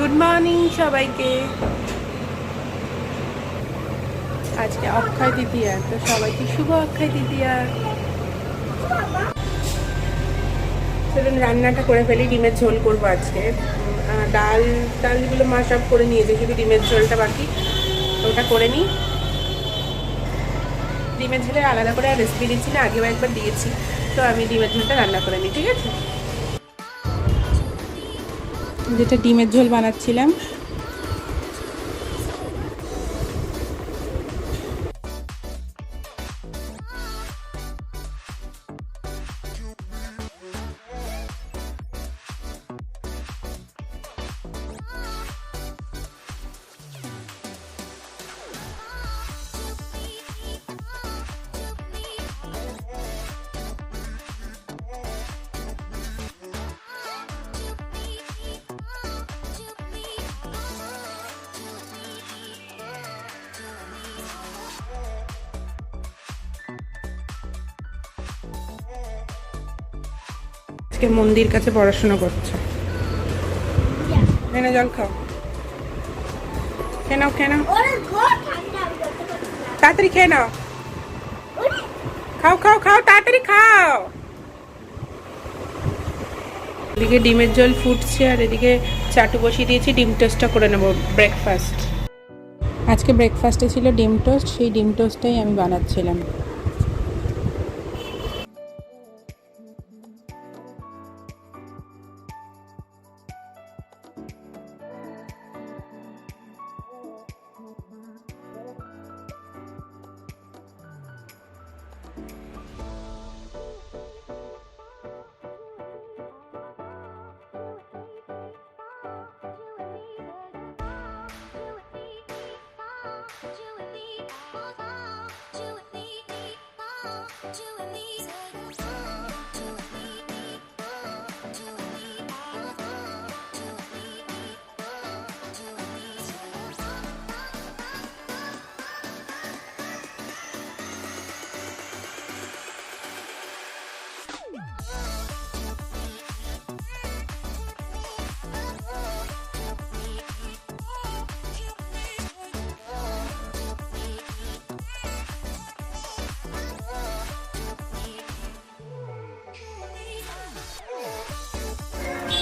Good morning সবাইকে। আজকে অক্ষয় তৃতীয়া, তো সবাইকে শুভ অক্ষয় তৃতীয়া। চলুন রান্নাটা করে ফেলি। ডিমের ঝোল করবো আজকে। ডালগুলো মা সব করে নিয়েছে, শুধু ডিমের ঝোলটা বাকি, ওটা করে নিই। ডিমের ঝোলের আলাদা করে আর রেসিপি দিচ্ছি না, আগেও একবার দিয়েছি। তো আমি ডিমের ঝোলটা রান্না করে নিই, ঠিক আছে। যেটা ডিমের ঝোল বানাচ্ছিলাম, আজকে মন্দির কাছে পড়াশোনা করছে। এনে জল খাও, খেয়ে নাও, খেয়ে নাও, তাড়াতাড়ি খেয়ে নাও, খাও খাও খাও, তাড়াতাড়ি খাও। এদিকে ডিমের ঝোল ফুটছে আর এদিকে চাটু বসিয়ে দিয়েছি, ডিম টোস্টটা করে নেবো ব্রেকফাস্ট। আজকে ব্রেকফাস্টে ছিল ডিম টোস্ট, সেই ডিম টোস্টটাই আমি বানাচ্ছিলাম।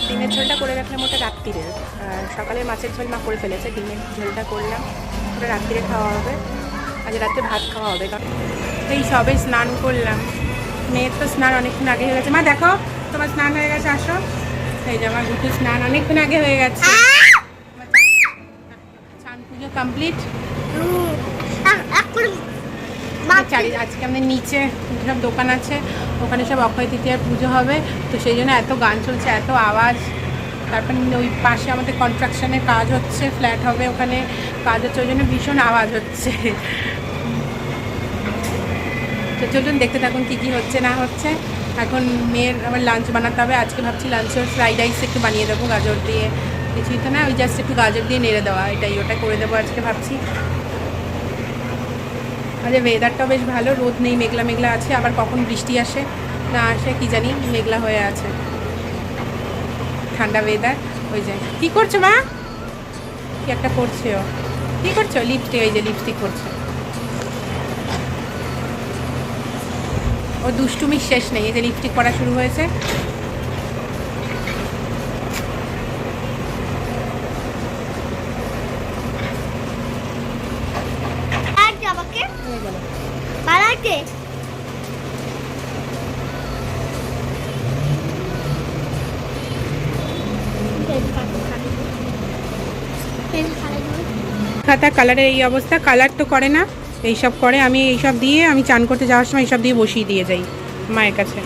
ডিমের ঝোলটা করে রাখলাম ওটা রাত্রিরে, আর সকালে মাছের ঝোল মা করে ফেলেছে, ডিমের ঝোলটা করলাম, ওটা রাত্রিরে খাওয়া হবে। আজ রাত্রে ভাত খাওয়া হবে। কারণ এই সবে স্নান করলাম, মেয়ের তো স্নান অনেকক্ষণ আগে হয়ে গেছে। মা দেখো তোমার স্নান হয়ে গেছে, আসো। এই যে আমার গুটু স্নান অনেকক্ষণ আগে হয়ে গেছে। স্নান পুজো কমপ্লিট। আজকে আমাদের নিচে সব দোকান আছে, ওখানে সব অক্ষয় তৃতীয়ার পুজো হবে, তো সেই জন্য এত গান চলছে, এত আওয়াজ। তারপর ওই পাশে আমাদের কনস্ট্রাকশনের কাজ হচ্ছে, ফ্ল্যাট হবে, ওখানে কাজ হচ্ছে, ওই জন্য ভীষণ আওয়াজ হচ্ছে। তো চলুন দেখতে থাকুন কী কী হচ্ছে না হচ্ছে। এখন মেয়ের আবার লাঞ্চ বানাতে হবে। আজকে ভাবছি লাঞ্চে ফ্রাইড রাইস একটু বানিয়ে দেবো গাজর দিয়ে, কিছুই তো না, ওই জাস্ট একটু গাজর দিয়ে নেড়ে দেওয়া, ওটা করে দেবো আজকে ভাবছি। আরে ওয়েদারটাও বেশ ভালো, রোদ নেই, মেঘলা মেঘলা আছে, আবার কখন বৃষ্টি আসে না আসে কি জানি, মেঘলা হয়ে আছে, ঠান্ডা ওয়েদার। ওই যে কী করছো মা? কি একটা করছে ও, কী করছো? লিপস্টিক, এই যে লিপস্টিক করছে। ও দুষ্টুমির শেষ নেই, এই যে লিপস্টিক করা শুরু হয়েছে। খাতা কালারের এই অবস্থা, কালার তো করে না, এইসব করে। আমি এইসব দিয়ে, আমি চান করতে যাওয়ার সময় এইসব দিয়ে বসিয়ে দিয়ে যাই মায়ের কাছে।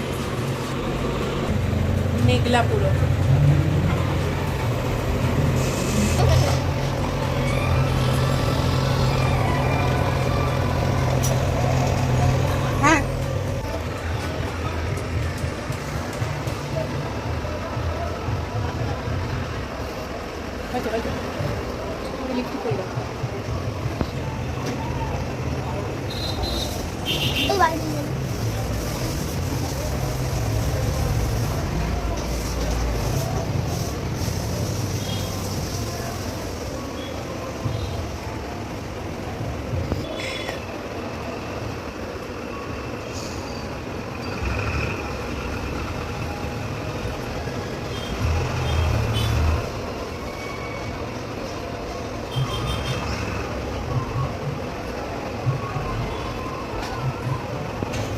মেঘলা পুরো। হ্যাঁ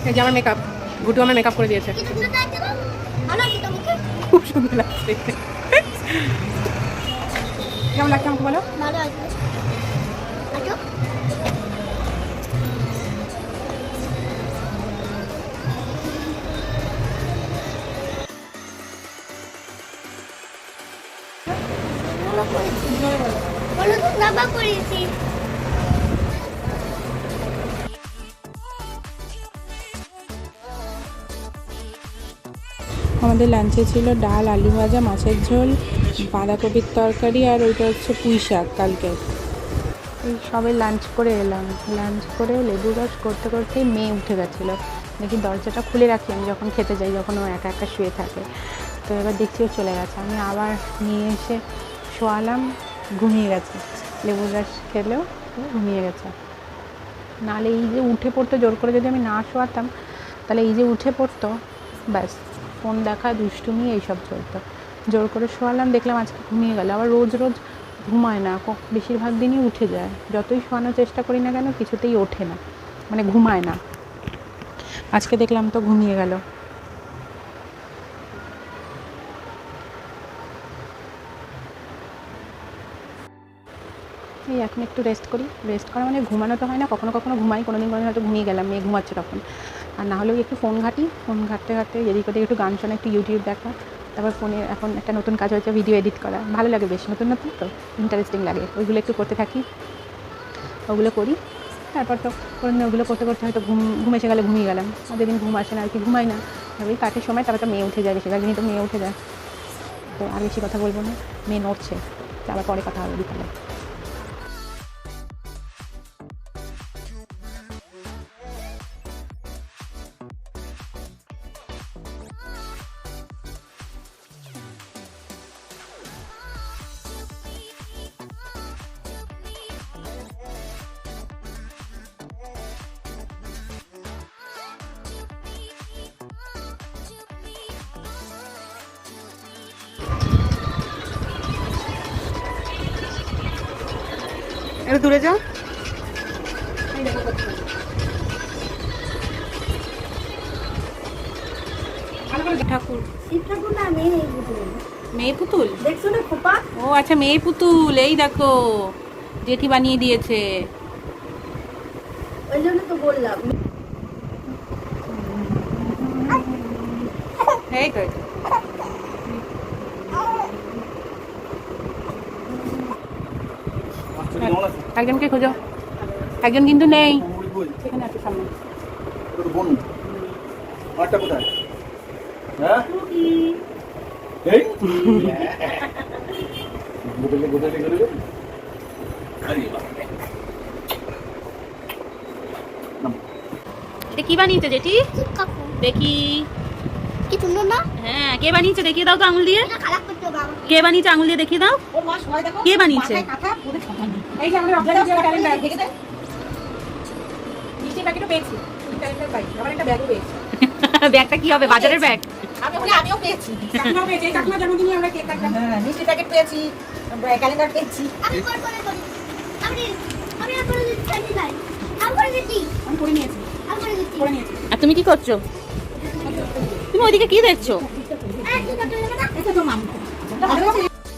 এই যে আমার মেকআপ, ঘুটু আমার মেকআপ করে দিয়েছে, খুব সুন্দর লাগছে। কেমন লাগছে আমাকে বলো? আমাদের লাঞ্চে ছিল ডাল, আলু ভাজা, মাছের ঝোল, বাঁধাকপির তরকারি, আর ওইটা হচ্ছে পুঁই শাক কালকে। এই সবে লাঞ্চ করে এলাম, লাঞ্চ করে লেবু রস করতে করতেই মেয়ে উঠে গেছিলো। দেখি দরজাটা খুলে রাখি আমি যখন খেতে যাই, যখন ও একা একা শুয়ে থাকে। তো এবার দেখছি ও চলে গেছে, আমি আবার নিয়ে এসে শোয়ালাম, ঘুমিয়ে গেছে। লেবু রস খেলেও ঘুমিয়ে গেছে। নাহলে এই যে উঠে পড়তো, জোর করে যদি আমি না শোয়াতাম তাহলে এই যে উঠে পড়তো, ব্যাস ফোন দেখা, দুষ্টুমি এইসব চলতো। জোর করে শোয়ালাম, দেখলাম আজকে ঘুমিয়ে গেল। আবার রোজ রোজ ঘুমায় না, বেশিরভাগ দিনই উঠে যায়। যতই শোয়ানোর চেষ্টা করি না কেন কিছুতেই ওঠে না, মানে ঘুমায় না। আজকে দেখলাম তো ঘুমিয়ে গেল। এই এখন একটু রেস্ট করি। রেস্ট করা মানে ঘুমানো তো হয় না, কখনো কখনো ঘুমাই, কোনো দিন হয়তো ঘুমিয়ে গেলাম, মেয়ে ঘুমাচ্ছে তখন। আর না হলেও একটু ফোন ঘাঁটি, ফোন ঘাঁটতে ঘাঁটতে এদিক ওদিক একটু গান শোনা, একটু ইউটিউব দেখা। তারপর ফোনে এখন একটা নতুন কাজ হয়েছে, ভিডিও এডিট করা। ভালো লাগে বেশ, নতুন নতুন তো ইন্টারেস্টিং লাগে, ওইগুলো একটু করতে থাকি, ওগুলো করি। তারপর তো ওগুলো করতে করতে হয়তো ঘুম এসে গেলে ঘুমিয়ে গেলাম। আর যেদিন ঘুম আসে না আর কি, ঘুমাই না, ওই কাটের সময়। তারপর তো মেয়ে উঠে যায়, বেশিরভাগ দিনই তো মেয়ে উঠে যায়। তো আর বেশি কথা বলবো না, মেয়ে নড়ছে, আবার পরে কথা হবে বিকালে। একটু দূরে যাও। ঠাকুর, মেয়ে পুতুল দেখছো না খোপা? ও আচ্ছা, মেয়ে পুতুল। এই দেখো জেঠি বানিয়ে দিয়েছে, ওই জন্য তো বললাম। এই তো একজনকে খোঁজো, একজন কিন্তু নেই সেখানে, আছে সামনে। এটা কি বানিয়েছে জেঠি? দেখি কি সুন্দর না? হ্যাঁ, কে বানিয়েছে দেখিয়ে দাও তো আঙুল দিয়ে। কে বানিয়েছে আঙুল দিয়ে দেখিয়ে দাও। কে বানিয়েছে? এই যে আমাদের অবজার্ভ করা ক্যালেন্ডার দেখে দে। মিষ্টি প্যাকেটও পেয়েছি, ক্যালেন্ডার পাই, আবার একটা ব্যাগও পেয়েছি। ব্যাগটা কি হবে? বাজারের ব্যাগ? আমিও পেয়েছি, কাকিমাও পেয়েছি। কাকিমার জন্মদিনে আমরা কেক কাটলাম, মিষ্টি প্যাকেট পেয়েছি, ক্যালেন্ডার পেয়েছি। আমি করে নিয়েছি। আর তুমি কি করছো? তুমি ওইদিকে কি দেখছো?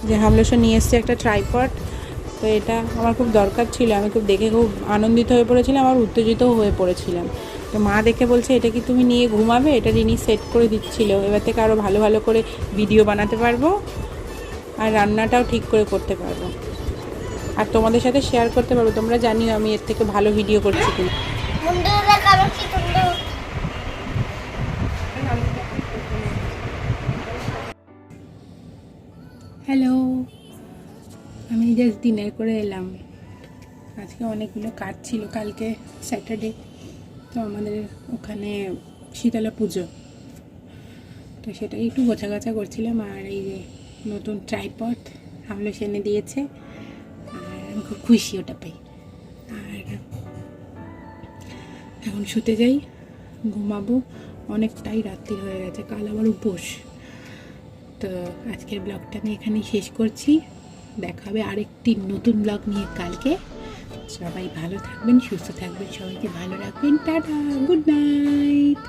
যে হামলোসা নিয়ে এসছে একটা ট্রাইপড। তো এটা আমার খুব দরকার ছিল, আমি খুব দেখে খুব আনন্দিত হয়ে পড়েছিলাম, আর উত্তেজিতও হয়ে পড়েছিলাম। তো মা দেখে বলছে এটা কি তুমি নিয়ে ঘুমাবে? এটা রিনি সেট করে দিচ্ছিল, এবার থেকে আরও ভালো ভালো করে ভিডিও বানাতে পারবো, আর রান্নাটাও ঠিক করে করতে পারবো, আর তোমাদের সাথে শেয়ার করতে পারবো। তোমরা জানিও আমি এর থেকে ভালো ভিডিও করছি কিনা। হ্যালো, আমি জাস্ট ডিনার করে এলাম। আজকে অনেকগুলো কাজ ছিল, কালকে স্যাটারডে, তো আমাদের ওখানে শীতলা পুজো, তো সেটাই একটু গোছাগাছা করছিলাম। আর এই যে নতুন ট্রাইপড হামলো এনে দিয়েছে, আর আমি খুব খুশি ওটা পাই। আর এখন শুতে যাই, ঘুমাবো, অনেকটাই রাত্রি হয়ে গেছে, কাল আবার উপোস। তো আজকের ব্লগটা আমি এখানেই শেষ করছি, দেখা হবে আরেকটি নতুন ব্লগ নিয়ে কালকে। সবাই ভালো থাকবেন, সুস্থ থাকবেন, সবাইকে ভালো রাখবেন। Tata, good night.